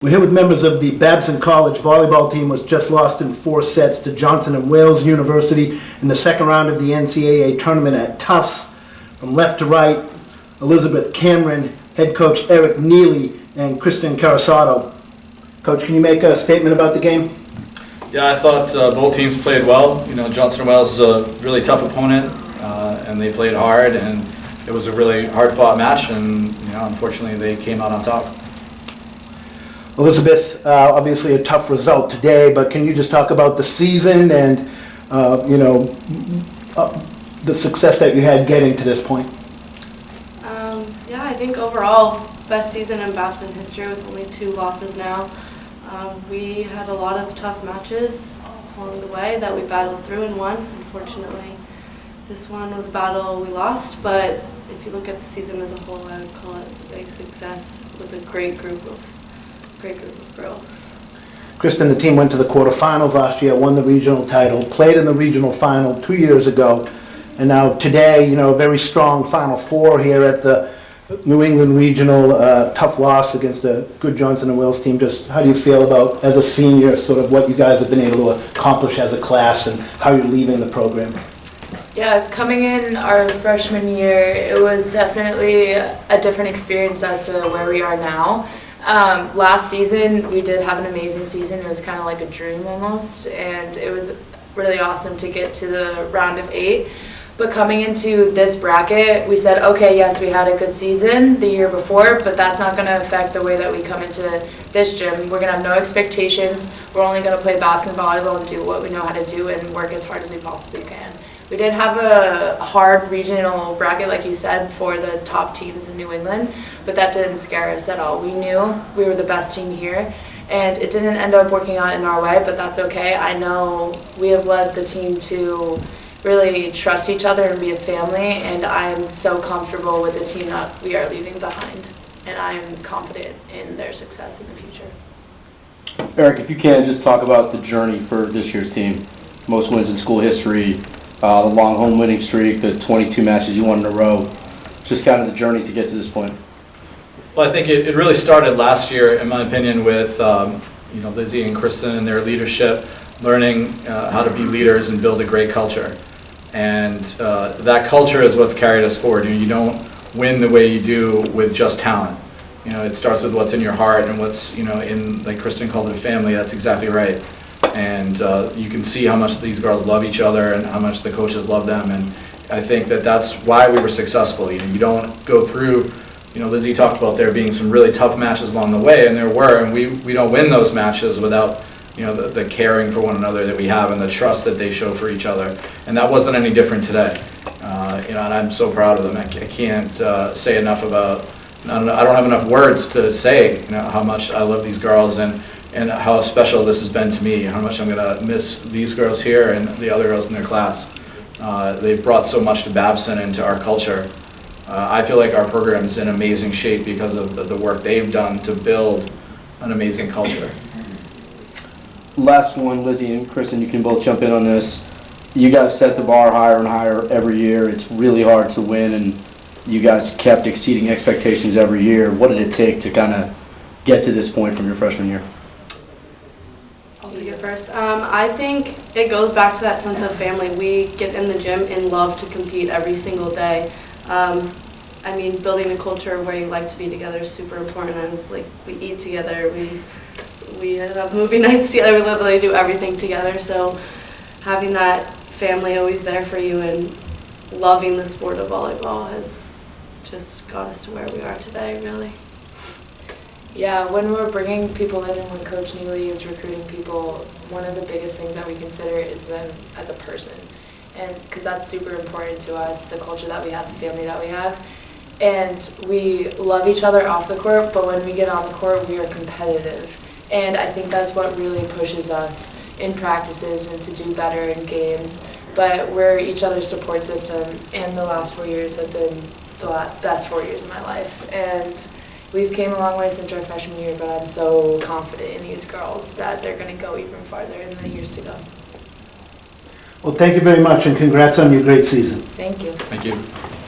We're here with members of the Babson College volleyball team, which just lost in 4 sets to Johnson and Wales University in the second round of the NCAA tournament at Tufts. From left to right, Elizabeth Cameron, head coach Eric Neely, and Kristin Carosotto. Coach, can you make a statement about the game? Yeah, I thought both teams played well. You know, Johnson and Wales is a really tough opponent, and they played hard, and it was a really hard-fought match, and unfortunately, they came out on top. Elizabeth, obviously a tough result today, but can you just talk about the season and the success that you had getting to this point? Yeah, I think overall best season in Babson history with only 2 losses now. We had a lot of tough matches along the way that we battled through and won. Unfortunately, this one was a battle we lost, but if you look at the season as a whole, I would call it a big success with a great group of girls. Kristin, the team went to the quarterfinals last year, won the regional title, played in the regional final 2 years ago, and now today, a very strong Final Four here at the New England Regional. Tough loss against a good Johnson and Wales team. Just how do you feel about, as a senior, sort of what you guys have been able to accomplish as a class and how you're leaving the program? Yeah, coming in our freshman year, it was definitely a different experience as to where we are now. Last season, we did have an amazing season. It was kind of like a dream almost, and it was really awesome to get to the round of 8. But coming into this bracket, we said, okay, yes, we had a good season the year before, but that's not going to affect the way that we come into this gym. We're going to have no expectations. We're only going to play Babson volleyball and do what we know how to do and work as hard as we possibly can. We did have a hard regional bracket, like you said, for the top teams in New England, but that didn't scare us at all. We knew we were the best team here, and it didn't end up working out in our way, but that's okay. I know we have led the team to really trust each other and be a family, and I'm so comfortable with the team that we are leaving behind, and I'm confident in their success in the future. Eric, if you can, just talk about the journey for this year's team. Most wins in school history, the long home winning streak, the 22 matches you won in a row, just kind of the journey to get to this point. Well, I think it really started last year, in my opinion, with Lizzie and Kristin and their leadership, learning how to be leaders and build a great culture. And that culture is what's carried us forward. You don't win the way you do with just talent. It starts with what's in your heart and what's in, like Kristin called it, a family. That's exactly right. And you can see how much these girls love each other and how much the coaches love them. And I think that's why we were successful. You don't go through, Lizzie talked about there being some really tough matches along the way, and there were, and we don't win those matches without the caring for one another that we have and the trust that they show for each other. And that wasn't any different today. And I'm so proud of them. I can't say enough about, I don't have enough words to say how much I love these girls and how special this has been to me, how much I'm going to miss these girls here and the other girls in their class. They've brought so much to Babson and to our culture. I feel like our program is in amazing shape because of the work they've done to build an amazing culture. Last one, Lizzie and Kristin, you can both jump in on this. You guys set the bar higher and higher every year. It's really hard to win, and you guys kept exceeding expectations every year. What did it take to kind of get to this point from your freshman year? I'll take it first. I think it goes back to that sense of family. We get in the gym and love to compete every single day. Building a culture where you like to be together is super important. As we eat together, we have movie nights together. We literally do everything together. So having that family always there for you and loving the sport of volleyball has just got us to where we are today, really. Yeah, when we're bringing people in and when Coach Neely is recruiting people, one of the biggest things that we consider is them as a person. And because that's super important to us, the culture that we have, the family that we have. And we love each other off the court, but when we get on the court, we are competitive. And I think that's what really pushes us in practices and to do better in games. But we're each other's support system, and the last 4 years have been the best 4 years of my life. And we've came a long way since our freshman year, but I'm so confident in these girls that they're going to go even farther in the years to come. Well, thank you very much, and congrats on your great season. Thank you. Thank you.